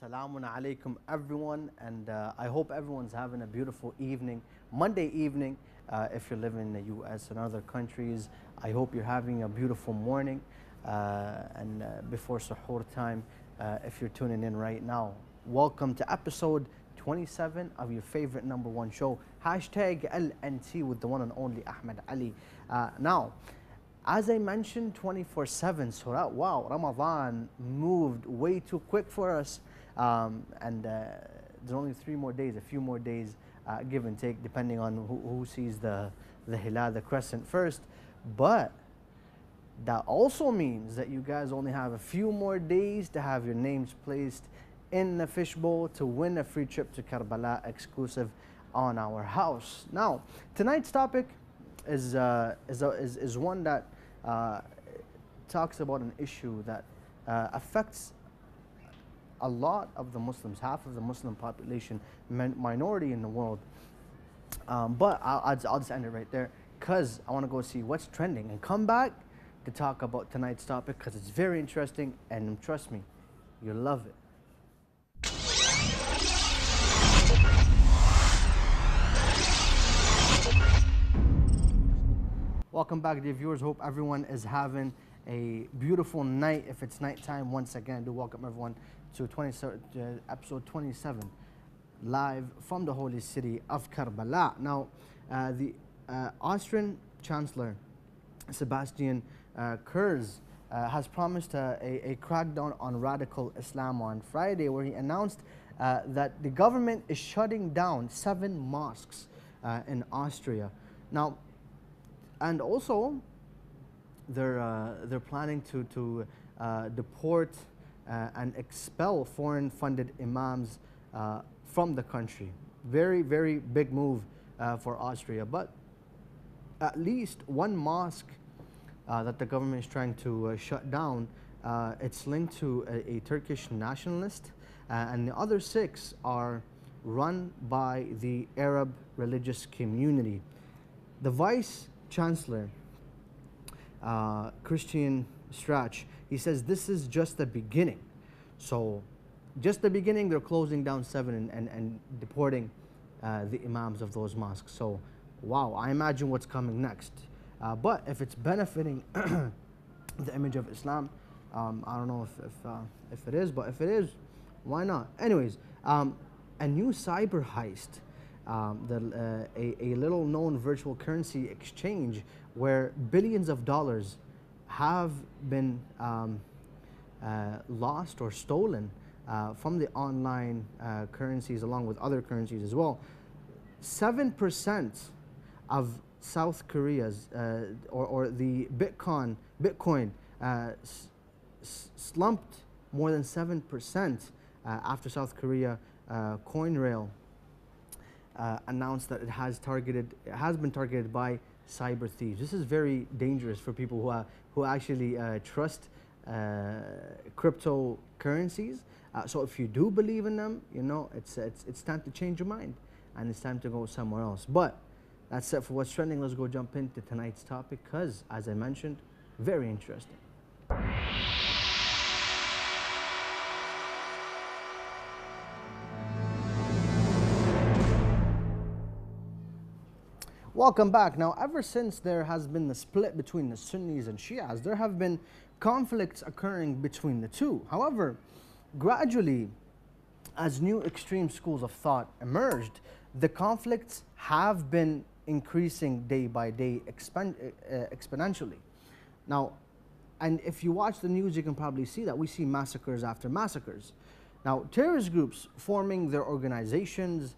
Assalamu alaikum everyone, and I hope everyone's having a beautiful evening, Monday evening. If you're living in the US and other countries, I hope you're having a beautiful morning and before suhoor time if you're tuning in right now. Welcome to episode 27 of your favorite #1 show, hashtag LNT with the one and only Ahmed Ali. Now, as I mentioned, 24/7 Surah. Wow, Ramadan moved way too quick for us, and there's only 3 more days, a few more days, give and take, depending on who sees the hilal, the crescent first. But that also means that you guys only have a few more days to have your names placed in the fishbowl to win a free trip to Karbala exclusive on our house. Now, tonight's topic is one that talks about an issue that affects a lot of the Muslims, half of the Muslim population, minority in the world. But I'll just end it right there because I want to go see what's trending and come back to talk about tonight's topic because it's very interesting and trust me, you'll love it. Welcome back, dear viewers. Hope everyone is having a beautiful night. If it's nighttime, once again, do welcome everyone to episode 27, live from the holy city of Karbala. Now, the Austrian Chancellor, Sebastian Kurz, has promised a crackdown on radical Islam on Friday, where he announced that the government is shutting down 7 mosques in Austria. Now, and also, they're planning to deport and expel foreign-funded imams from the country. Very, very big move for Austria. But at least 1 mosque that the government is trying to shut down, it's linked to a Turkish nationalist, and the other 6 are run by the Arab religious community. The Vice Chancellor, Christian Strach, he says this is just the beginning. So, just the beginning, they're closing down 7 and deporting the imams of those mosques. So, wow, I imagine what's coming next. But if it's benefiting the image of Islam, I don't know if it is, but if it is, why not? Anyways, a new cyber heist. A little known virtual currency exchange where billions of dollars have been lost or stolen from the online currencies along with other currencies as well. 7% of South Korea's or the Bitcoin slumped more than 7% after South Korea CoinRail announced that it has been targeted by cyber thieves. This is very dangerous for people who actually trust cryptocurrencies. So if you do believe in them, you know it's time to change your mind and it's time to go somewhere else. But that's it for what's trending. Let's go jump into tonight's topic because, as I mentioned, very interesting. Welcome back. Now, ever since there has been the split between the Sunnis and Shias, there have been conflicts occurring between the two. However, gradually, as new extreme schools of thought emerged, the conflicts have been increasing day by day exponentially. Now, and if you watch the news, you can probably see that we see massacres after massacres. Now, terrorist groups forming their organizations,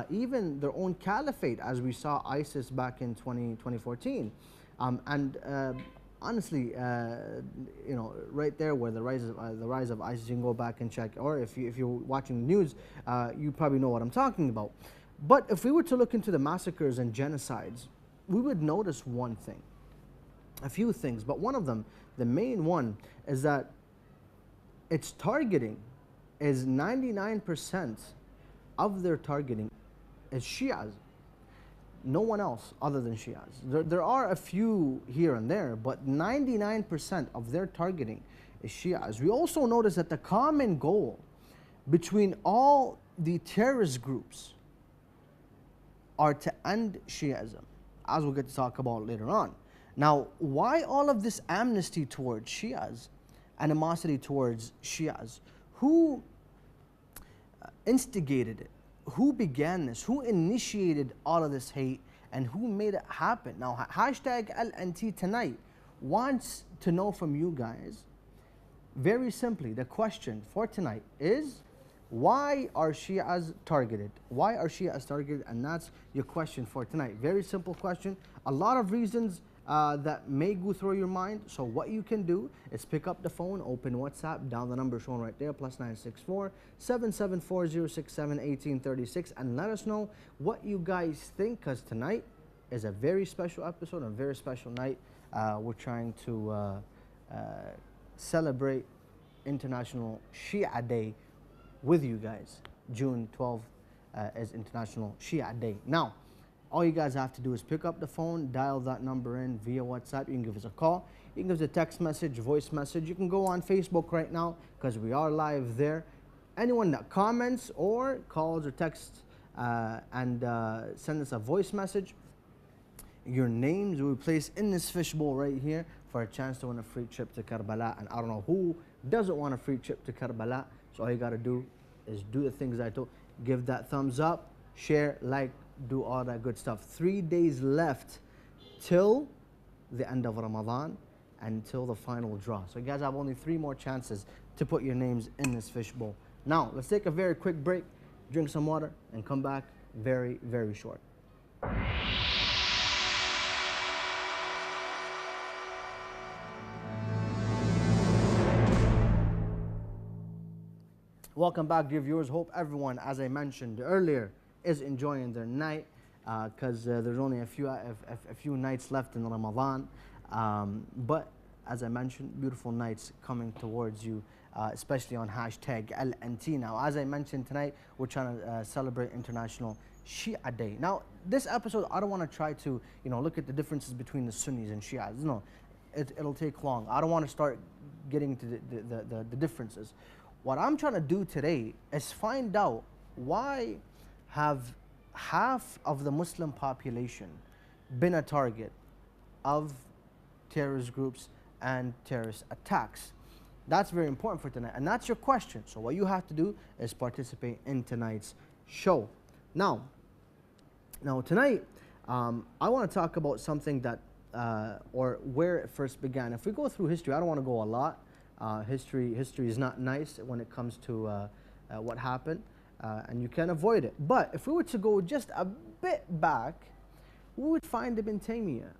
even their own caliphate, as we saw ISIS back in 2014. Honestly, you know, right there where the rise of ISIS, you can go back and check, or if you're watching the news, you probably know what I'm talking about. But if we were to look into the massacres and genocides, we would notice one thing, a few things, but one of them, the main one, is that its targeting is 99% of their targeting is Shias. No one else other than Shias. There are a few here and there, but 99% of their targeting is Shias. We also notice that the common goal between all the terrorist groups are to end Shiism, as we'll get to talk about later on. Now, why all of this amnesty towards Shias, animosity towards Shias? Who instigated it? Who began this? Who initiated all of this hate, and who made it happen? Now, hashtag LNT tonight wants to know from you guys, very simply, the question for tonight is, why are Shias targeted? Why are Shias targeted? And that's your question for tonight. Very simple question. A lot of reasons that may go through your mind. So what you can do is pick up the phone, open WhatsApp, dial the number shown right there, +964 774 067 1836, and let us know what you guys think, because tonight is a very special episode, a very special night. We're trying to celebrate International Shia Day with you guys. June 12th is International Shia Day. Now, all you guys have to do is pick up the phone, dial that number in via WhatsApp. You can give us a call, you can give us a text message, voice message. You can go on Facebook right now, because we are live there. Anyone that comments or calls or texts and send us a voice message, your names will be placed in this fishbowl right here for a chance to win a free trip to Karbala. And I don't know who doesn't want a free trip to Karbala. So all you got to do is do the things I told. Give that thumbs up, share, like, do all that good stuff. 3 days left till the end of Ramadan and till the final draw. So you guys have only 3 more chances to put your names in this fishbowl. Now, let's take a very quick break, drink some water, and come back very, very short. Welcome back, dear viewers. Hope everyone, as I mentioned earlier, is enjoying their night, because there's only a few nights left in Ramadan. But as I mentioned, beautiful nights coming towards you, especially on hashtag LNT. Now, as I mentioned tonight, we're trying to celebrate International Shia Day. Now, this episode, I don't want to try to look at the differences between the Sunnis and Shias. No, it'll take long. I don't want to start getting to the differences. What I'm trying to do today is find out why have half of the Muslim population been a target of terrorist groups and terrorist attacks. That's very important for tonight, and that's your question. So what you have to do is participate in tonight's show. Now tonight, I want to talk about something that, or where it first began. If we go through history, I don't want to go a lot. History is not nice when it comes to what happened, and you can avoid it. But if we were to go just a bit back, we would find Ibn Taymiyyah,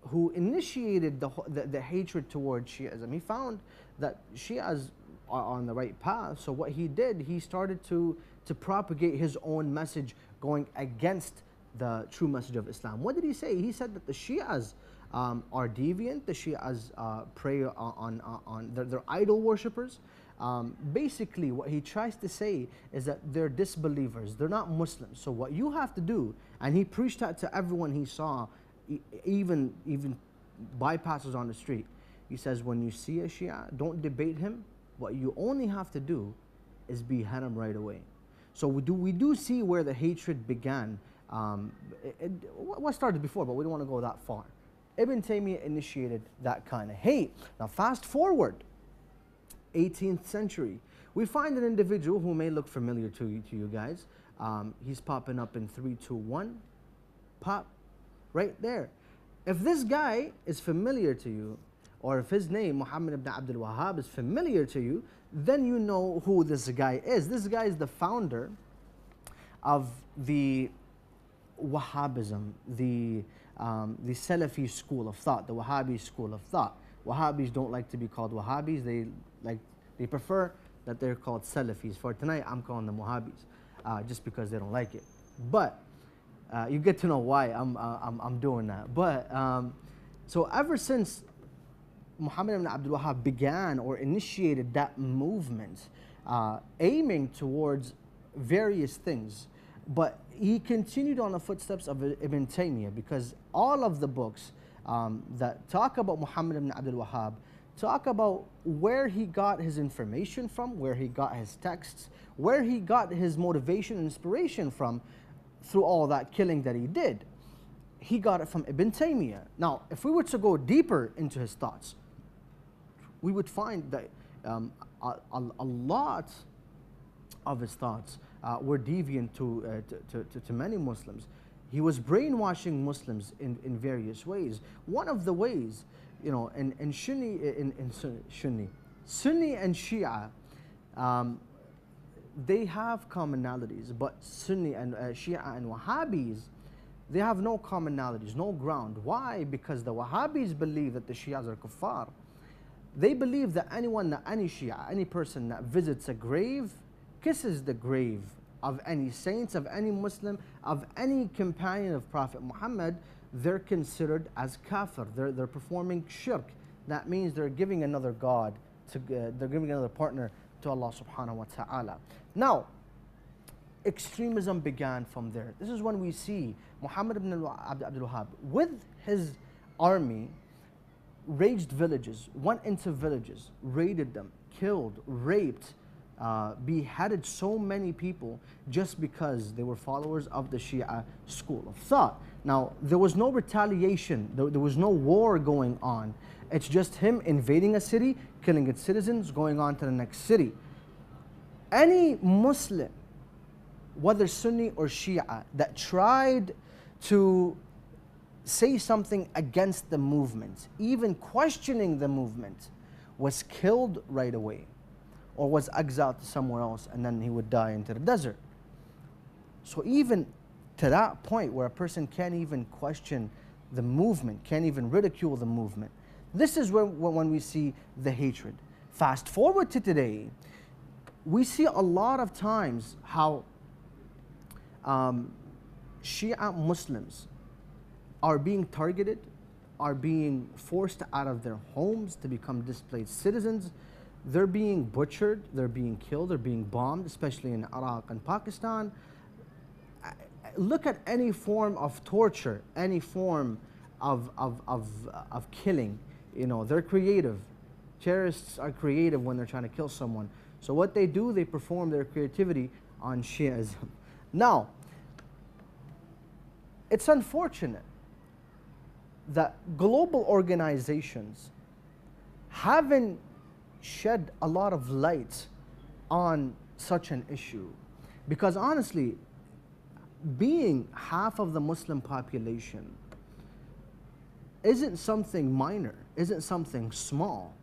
who initiated the hatred towards Shiism. He found that Shias are on the right path, so what he did, he started to propagate his own message going against the true message of Islam. What did he say? He said that the Shias are deviant, the Shias prey on they're idol worshippers. Basically, what he tries to say is that they're disbelievers, they're not Muslims. So what you have to do, and he preached that to everyone he saw, even bypassers on the street. He says, when you see a Shia, don't debate him. What you only have to do is behead him right away. So we do see where the hatred began. What started before, but we don't want to go that far. Ibn Taymiyyah initiated that kind of hate. Now fast forward, 18th century, we find an individual who may look familiar to you guys. He's popping up in 3, 2, 1. Pop, right there. If this guy is familiar to you, or if his name, Muhammad ibn Abdul Wahhab, is familiar to you, then you know who this guy is. This guy is the founder of the Wahhabism, the Salafi school of thought, the Wahhabi school of thought. Wahhabis don't like to be called Wahhabis. They prefer that they're called Salafis. For tonight, I'm calling them Wahhabis, just because they don't like it. But you get to know why I'm doing that. But so ever since Muhammad ibn Abdul Wahhab began or initiated that movement, aiming towards various things, but he continued on the footsteps of Ibn Taymiyyah, because all of the books that talk about Muhammad ibn Abdul Wahhab talk about where he got his information from, where he got his texts, where he got his motivation and inspiration from through all that killing that he did. He got it from Ibn Taymiyyah. Now, if we were to go deeper into his thoughts, we would find that a lot of his thoughts were deviant to many Muslims. He was brainwashing Muslims in various ways. One of the ways, you know, in Sunni and Shia, they have commonalities, but Sunni and Shia and Wahhabis, they have no commonalities, no ground. Why? Because the Wahhabis believe that the Shias are kuffar. They believe that any Shia, any person that visits a grave, kisses the grave of any saints, of any Muslim, of any companion of Prophet Muhammad, they're considered as kafir. They're performing shirk. That means they're giving another God, they're giving another partner to Allah subhanahu wa ta'ala. Now, extremism began from there. This is when we see Muhammad ibn Abdul Wahhab with his army raged villages, went into villages, raided them, killed, raped, beheaded so many people just because they were followers of the Shia school of thought. Now, there was no retaliation, there was no war going on. It's just him invading a city, killing its citizens, going on to the next city. Any Muslim, whether Sunni or Shia, that tried to say something against the movement, even questioning the movement, was killed right away or was exiled to somewhere else, and then he would die into the desert. So even to that point where a person can't even question the movement, can't even ridicule the movement, this is when we see the hatred. Fast forward to today, we see a lot of times how Shia Muslims are being targeted, are being forced out of their homes to become displaced citizens. They're being butchered, they're being killed, they're being bombed, especially in Iraq and Pakistan. Look at any form of torture, any form of killing. You know, they're creative. Terrorists are creative when they're trying to kill someone. So what they do, they perform their creativity on Shiism. Now, it's unfortunate that global organizations haven't shed a lot of light on such an issue. Because honestly, being half of the Muslim population isn't something minor, isn't something small.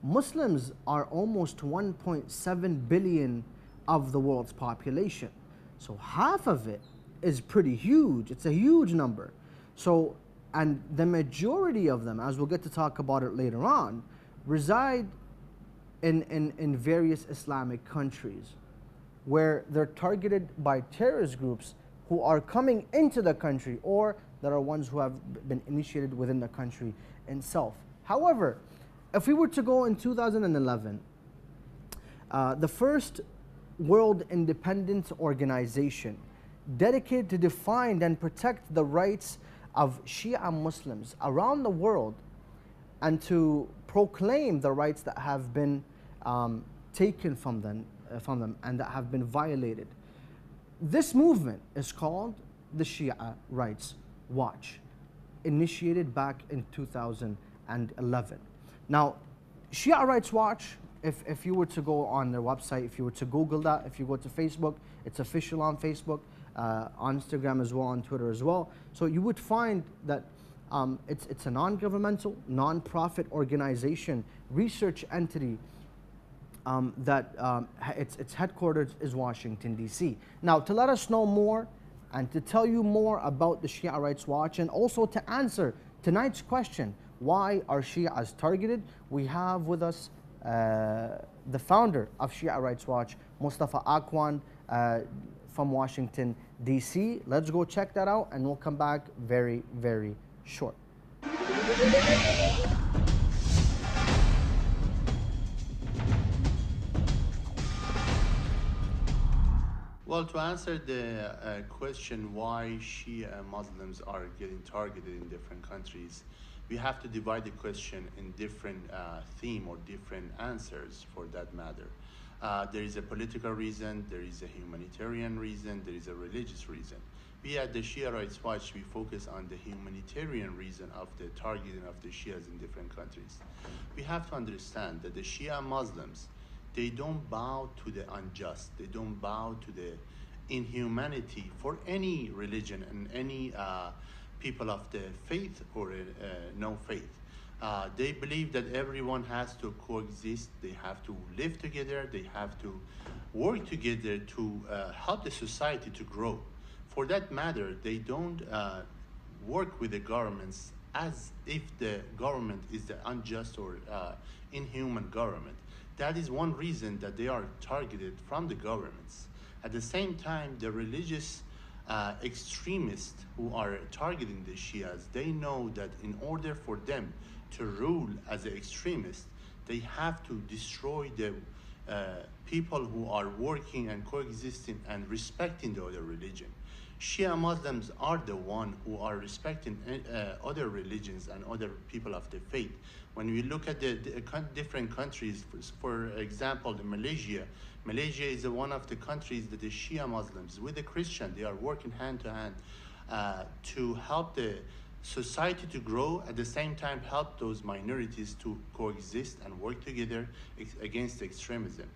Muslims are almost 1.7 billion of the world's population. So half of it is pretty huge. It's a huge number. So, and the majority of them, as we'll get to talk about it later on, reside in various Islamic countries where they're targeted by terrorist groups who are coming into the country, or that are ones who have been initiated within the country itself. However, if we were to go in 2011, the first World Independence Organization dedicated to define and protect the rights of Shia Muslims around the world and to proclaim the rights that have been taken from them and that have been violated. This movement is called the Shia Rights Watch, initiated back in 2011. Now, Shia Rights Watch, if you were to go on their website, if you were to Google that, if you go to Facebook, it's official on Facebook, on Instagram as well, on Twitter as well. So you would find that it's a non-governmental, non-profit organization, research entity that its headquarters is Washington, D.C. Now, to let us know more and to tell you more about the Shia Rights Watch, and also to answer tonight's question, why are Shias targeted, we have with us the founder of Shia Rights Watch, Mustafa Akwan, from Washington, D.C. Let's go check that out, and we'll come back very, very short. Well, to answer the question why Shia Muslims are getting targeted in different countries, we have to divide the question in different theme or different answers for that matter. There is a political reason, there is a humanitarian reason, there is a religious reason. We at the Shia Rights Watch, we focus on the humanitarian reason of the targeting of the Shias in different countries. We have to understand that the Shia Muslims, they don't bow to the unjust, they don't bow to the inhumanity for any religion and any people of the faith or no faith. They believe that everyone has to coexist, they have to live together, they have to work together to help the society to grow. For that matter, they don't work with the governments as if the government is the unjust or inhuman government. That is one reason that they are targeted from the governments. At the same time, the religious extremists who are targeting the Shias, they know that in order for them to rule as an extremist, they have to destroy the people who are working and coexisting and respecting the other religion. Shia Muslims are the one who are respecting other religions and other people of the faith. When we look at the different countries, for example, Malaysia is one of the countries that the Shia Muslims with the Christian, they are working hand to hand to help the society to grow, at the same time help those minorities to coexist and work together against extremism.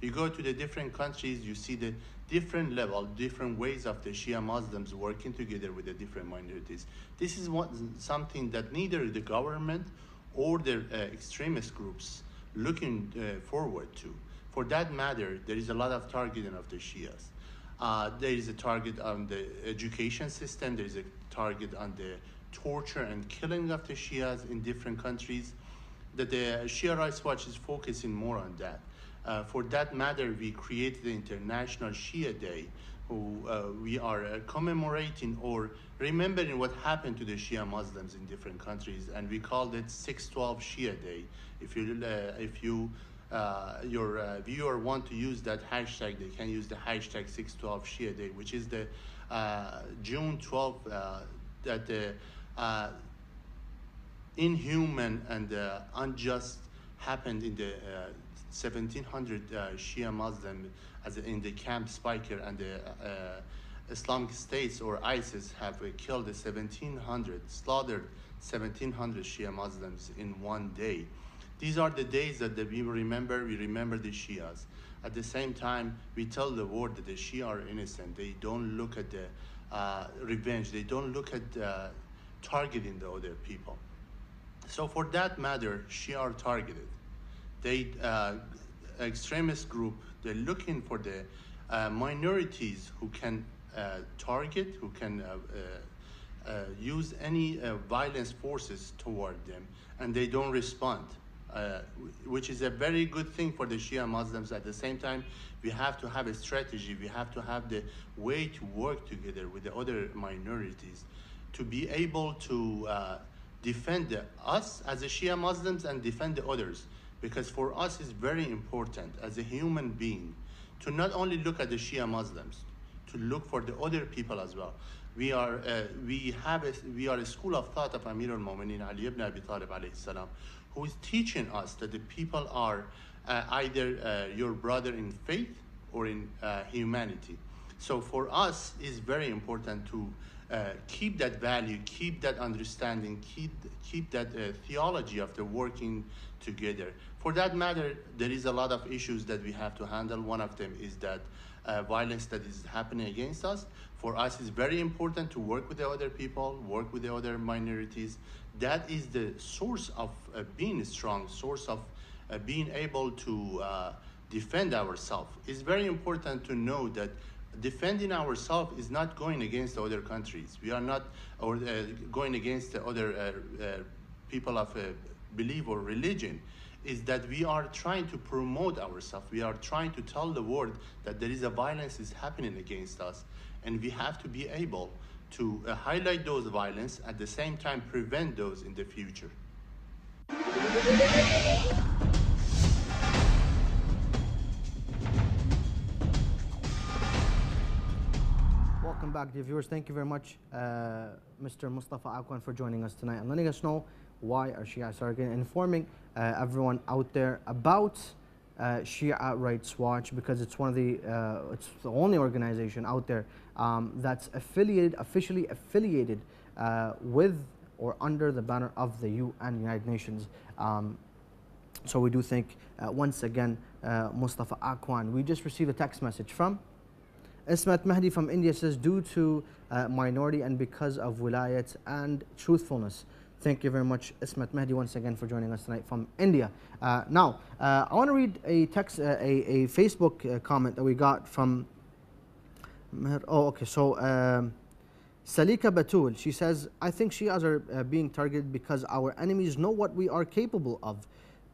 You go to the different countries, you see the different level, different ways of the Shia Muslims working together with the different minorities. This is something that neither the government or the extremist groups looking forward to. For that matter, there is a lot of targeting of the Shias. There is a target on the education system, there is a target on the torture and killing of the Shias in different countries. That the Shia Rights Watch is focusing more on that. For that matter, we created the International Shia Day, who we are commemorating or remembering what happened to the Shia Muslims in different countries, and we called it 612 Shia Day. If your viewer want to use that hashtag, they can use the hashtag 612 Shia Day, which is the June 12th that the inhuman and unjust happened in the 1700 Shia Muslim in the Camp Spiker, and the Islamic States or ISIS have killed 1700, slaughtered 1700 Shia Muslims in one day. These are the days that we remember the Shias. At the same time, we tell the world that the Shia are innocent. They don't look at the revenge. They don't look at targeting the other people. So for that matter, Shia are targeted. They extremist group, they're looking for the minorities who can target, who can use any violence forces toward them, and they don't respond, which is a very good thing for the Shia Muslims. At the same time, we have to have a strategy, we have to have the way to work together with the other minorities to be able to defend us as a Shia Muslims and defend the others. Because for us it's very important as a human being to not only look at the Shia Muslims, to look for the other people as well. We are a school of thought of Amir al-Mu'minin Ali ibn Abi Talib alayhi salam, who is teaching us that the people are either your brother in faith or in humanity. So for us it's very important to keep that value, keep that understanding, keep that theology of the working together. For that matter, there is a lot of issues that we have to handle. One of them is that violence that is happening against us. For us, it's very important to work with the other people, work with the other minorities. That is the source of being strong, source of being able to defend ourselves. It's very important to know that defending ourselves is not going against the other countries. We are not going against the other people of belief or religion. Is that we are trying to promote ourselves. We are trying to tell the world that there is a violence is happening against us, and we have to be able to highlight those violence, at the same time prevent those in the future. Welcome back, dear viewers. Thank you very much, Mr. Mustafa Akwan, for joining us tonight and letting us know why are Shias targeted, informing everyone out there about Shia Rights Watch, because it's one of it's the only organization out there that's officially affiliated with or under the banner of the UN, United Nations. So we do thank once again Mustafa Akwan. We just received a text message from Ismat Mahdi from India. Says, due to minority and because of wilayat and truthfulness. Thank you very much, Ismat Mahdi, once again for joining us tonight from India. Now, I want to read a Facebook comment that we got from. Oh, okay. So Salika Batul, she says, I think Shias are being targeted because our enemies know what we are capable of.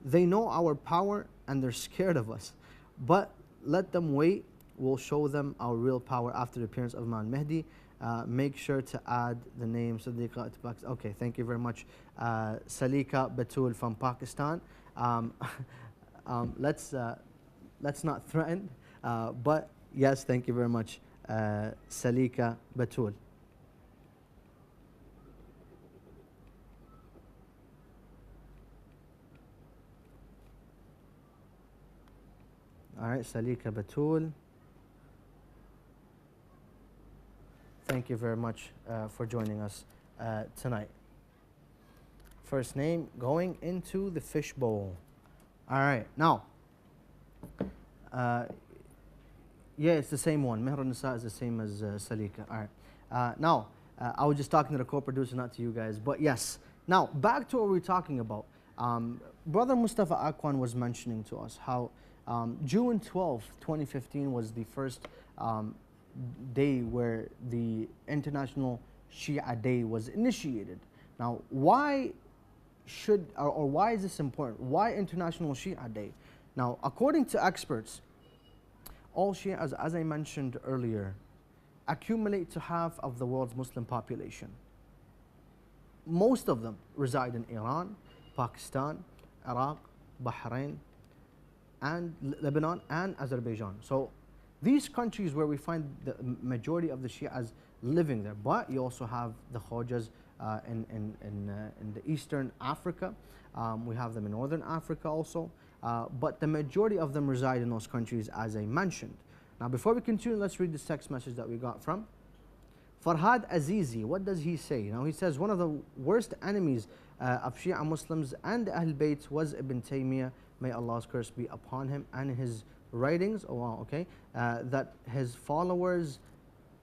They know our power and they're scared of us. But let them wait. We'll show them our real power after the appearance of Imam Mahdi. Make sure to add the name Sadiqa to Pakistan. Okay, thank you very much, Salika Batul from Pakistan. Let's not threaten, but yes, thank you very much, Salika Batul. All right, Salika Batul. Thank you very much for joining us tonight. First name going into the fishbowl. All right, now, yeah, it's the same one. Mehr Nisa is the same as Salika. All right. Now, I was just talking to the co-producer, not to you guys, but yes. Now, back to what we were talking about. Brother Mustafa Akwan was mentioning to us how June 12th, 2015 was the first day where the International Shia Day was initiated. Now, why why is this important? Why International Shia Day? Now, according to experts, all Shias, as I mentioned earlier, accumulate to half of the world's Muslim population. Most of them reside in Iran, Pakistan, Iraq, Bahrain, and Lebanon, and Azerbaijan. So these countries where we find the majority of the Shias living there. But you also have the Khojas in the Eastern Africa. We have them in Northern Africa also. But the majority of them reside in those countries, as I mentioned. Now, before we continue, let's read this text message that we got from Farhad Azizi. What does he say? Now, he says, one of the worst enemies of Shia Muslims and Ahl Bayt was Ibn Taymiyyah, may Allah's curse be upon him, and his writings, oh wow, okay, that his followers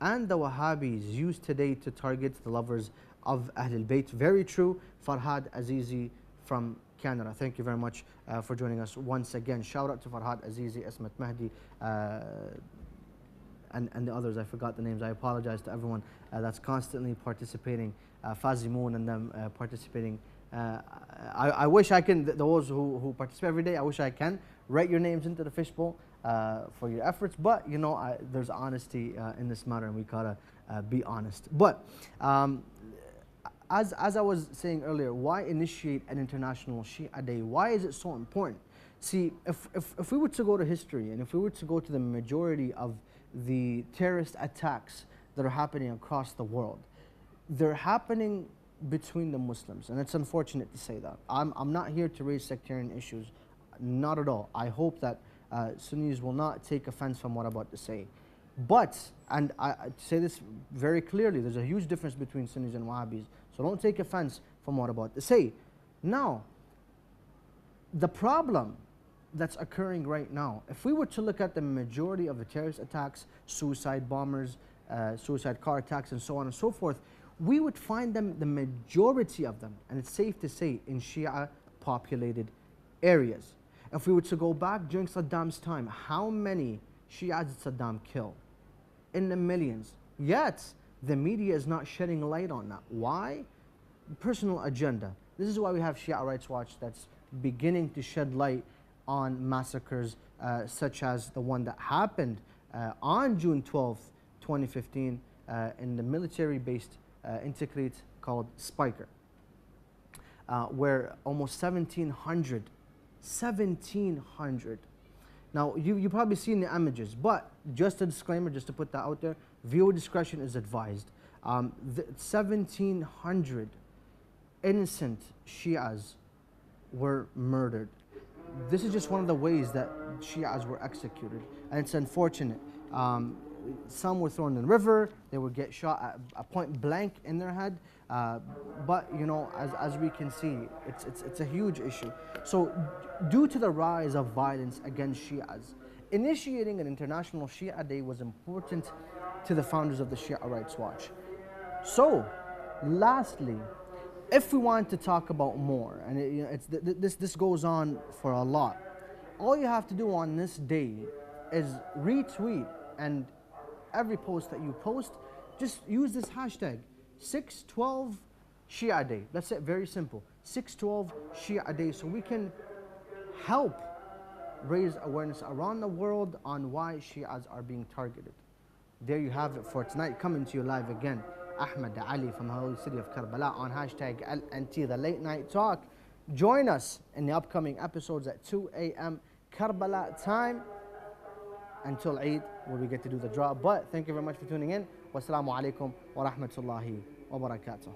and the Wahhabis use today to target the lovers of Ahlul Bayt. Very true, Farhad Azizi from Canada. Thank you very much for joining us once again. Shout out to Farhad Azizi, Ismat Mahdi, and the others. I forgot the names. I apologize to everyone that's constantly participating, Fazimoon and them participating. I wish I can, those who participate every day, I wish I can write your names into the fishbowl for your efforts, but you know, there's honesty in this matter, and we gotta be honest. But as I was saying earlier, why initiate an International Shia Day? Why is it so important? See, if we were to go to history, and if we were to go to the majority of the terrorist attacks that are happening across the world, they're happening between the Muslims, and it's unfortunate to say that. I'm not here to raise sectarian issues, not at all. I hope that Sunnis will not take offense from what I'm about to say. But, and I say this very clearly, there's a huge difference between Sunnis and Wahhabis, so don't take offense from what I'm about to say. Now, the problem that's occurring right now, if we were to look at the majority of the terrorist attacks, suicide bombers, suicide car attacks, and so on and so forth, we would find them, the majority of them, and it's safe to say, in Shia populated areas. If we were to go back during Saddam's time, how many Shias did Saddam kill? In the millions. Yet, the media is not shedding light on that. Why? Personal agenda. This is why we have Shia Rights Watch that's beginning to shed light on massacres such as the one that happened on June 12th, 2015 in the military-based intercalate called Spiker, where almost 1,700. Now, you probably seen the images, but just a disclaimer, just to put that out there, viewer discretion is advised. 1,700 innocent Shias were murdered. This is just one of the ways that Shias were executed, and it's unfortunate. Some were thrown in the river, they would get shot at point blank in their head, but you know, as we can see, it's a huge issue. So due to the rise of violence against Shias, initiating an international Shia Day was important to the founders of the Shia Rights Watch. So lastly, if we want to talk about more, and this goes on for a lot, all you have to do on this day is retweet, and every post that you post, just use this hashtag 612 Shia Day. That's it, very simple. 612 Shia Day, so we can help raise awareness around the world on why Shias are being targeted. There you have it for tonight. Coming to you live again, Ahmed Ali from the holy city of Karbala on hashtag LNT, the late night talk. Join us in the upcoming episodes at 2 a.m. Karbala time until Eid, where we get to do the draw. But thank you very much for tuning in. Wassalamu alaikum wa rahmatullahi wa barakatuh.